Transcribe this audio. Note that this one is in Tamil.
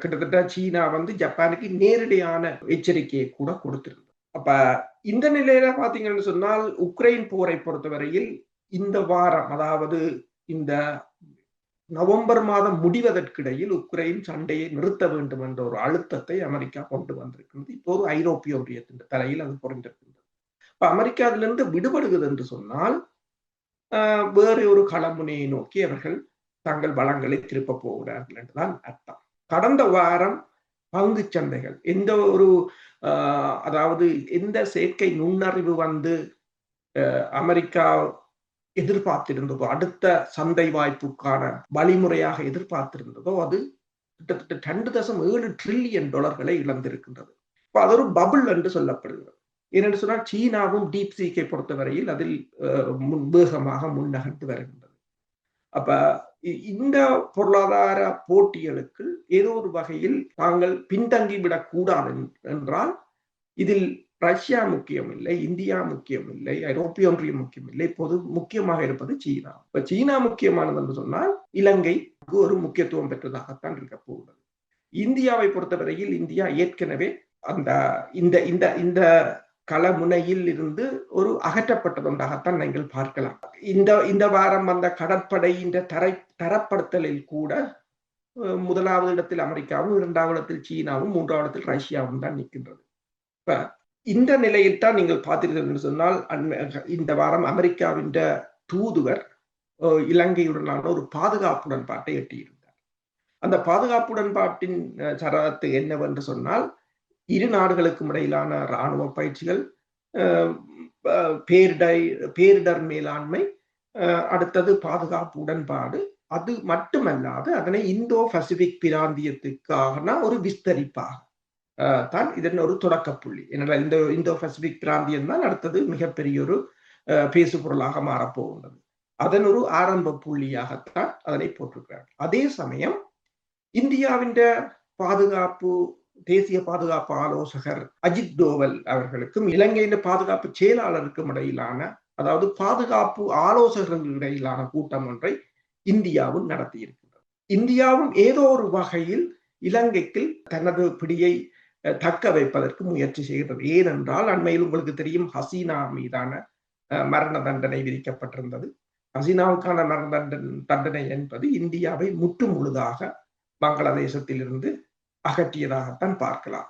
கிட்டத்தட்ட சீனா வந்து ஜப்பானுக்கு நேரடியான எச்சரிக்கையை கூட கொடுத்திருந்தது. அப்ப இந்த நிலையில பாத்தீங்கன்னு சொன்னால் உக்ரைன் போரை பொறுத்தவரையில் இந்த வாரம், அதாவது இந்த நவம்பர் மாதம் முடிவதற்கிடையில் உக்ரைன் சண்டையை நிறுத்த வேண்டும் என்ற ஒரு அழுத்தத்தை அமெரிக்கா கொண்டு வந்திருக்கிறது. இப்போது ஐரோப்பிய ஒன்றியத்தின் தலையில் அது புரிந்திருக்கின்றது. இப்ப அமெரிக்கா அதிலிருந்து விடுபடுகிறது என்று சொன்னால் வேறு ஒரு களமுனையை நோக்கி அவர்கள் தங்கள் வளங்களை திருப்ப போகிறார்கள் என்றுதான் அர்த்தம். கடந்த வாரம் பங்கு சந்தைகள் எந்த ஒரு அதாவது எந்த செயற்கை நுண்ணறிவு வந்து அமெரிக்கா எதிர்பார்த்திருந்ததோ, அடுத்த சந்தை வாய்ப்புக்கான வழிமுறையாக எதிர்பார்த்திருந்ததோ, அது கிட்டத்தட்ட $2.7 டிரில்லியன் இழந்திருக்கின்றது. இப்ப அது ஒரு பபுள் என்று சொல்லப்படுகிறது. ஏனென்று சொன்னால் சீனாவும் டீப் சீக்கை பொறுத்தவரையில் அதில் வேகமாக முன்னகர்ந்து வருகின்றது. அப்ப இந்த பொருளாதார போட்டிகளுக்கு ஏதோ ஒரு வகையில் தாங்கள் பின்தங்கிவிடக் கூடாது என்றால் இதில் ரஷ்யா முக்கியம் இல்லை, இந்தியா முக்கியம் இல்லை, ஐரோப்பிய ஒன்றியம் முக்கியம் இல்லை, இப்போது முக்கியமாக இருப்பது சீனா. இப்ப சீனா முக்கியமானது என்று சொன்னால் இலங்கை ஒரு முக்கியத்துவம் பெற்றதாகத்தான் இருக்க போகிறது. இந்தியாவை பொறுத்தவரையில் இந்தியா ஏற்கனவே அந்த இந்த இந்த இந்த களமுனையில் இருந்து ஒரு அகற்றப்பட்டது ஒன்றாகத்தான் நீங்கள் பார்க்கலாம். இந்த வாரம் அந்த கடற்படை இந்த தரப்படுத்தலில் கூட முதலாவது இடத்தில் அமெரிக்காவும், இரண்டாவது இடத்தில் சீனாவும், மூன்றாவது இடத்தில் ரஷ்யாவும் தான் நிற்கின்றது. இப்ப இந்த நிலையில் தான் நீங்கள் பார்த்தீர்கள் என்று சொன்னால் இந்த வாரம் அமெரிக்காவின் தூதுவர் இலங்கையுடனான ஒரு பாதுகாப்பு உடன்பாட்டை எட்டியிருந்தார். அந்த பாதுகாப்பு உடன்பாட்டின் சரத்து என்னவென்று சொன்னால் இரு நாடுகளுக்கும் இடையிலான இராணுவ பயிற்சிகள், பேரிடர் மேலாண்மை, அடுத்தது பாதுகாப்பு உடன்பாடு. அது மட்டுமல்லாது அதனை இந்தோ பசிபிக் பிராந்தியத்துக்கான ஒரு விஸ்தரிப்பாக தான் இதன் ஒரு தொடக்க புள்ளி. ஏனென்றால் இந்த இந்தோ பசிபிக் பிராந்தியம் தான் அடுத்தது மிகப்பெரிய ஒரு பேசு பொருளாக மாறப்போகின்றது. அதன் ஒரு ஆரம்ப புள்ளியாகத்தான் அதனை போட்டிருக்கிறார்கள். அதே சமயம் இந்தியாவின் பாதுகாப்பு தேசிய பாதுகாப்பு ஆலோசகர் அஜித் டோவல் அவர்களுக்கும் இலங்கையின் பாதுகாப்பு செயலாளருக்கும் இடையிலான, அதாவது பாதுகாப்பு ஆலோசகர்கள் இடையிலான கூட்டம் ஒன்றை இந்தியாவும் நடத்தி இருக்கின்றது. இந்தியாவும் ஏதோ ஒரு வகையில் இலங்கைக்கு தனது பிடியை தக்க வைப்பதற்கு முயற்சி செய்கிறது. ஏனென்றால் அண்மையில் உங்களுக்கு தெரியும் ஹசீனா மீதான மரண தண்டனை விதிக்கப்பட்டிருந்தது. ஹசீனாவுக்கான மரண தண்டனை என்பது இந்தியாவை முற்று முழுதாக பங்களாதேசத்தில் இருந்து அகற்றியதாகத்தான் பார்க்கலாம்.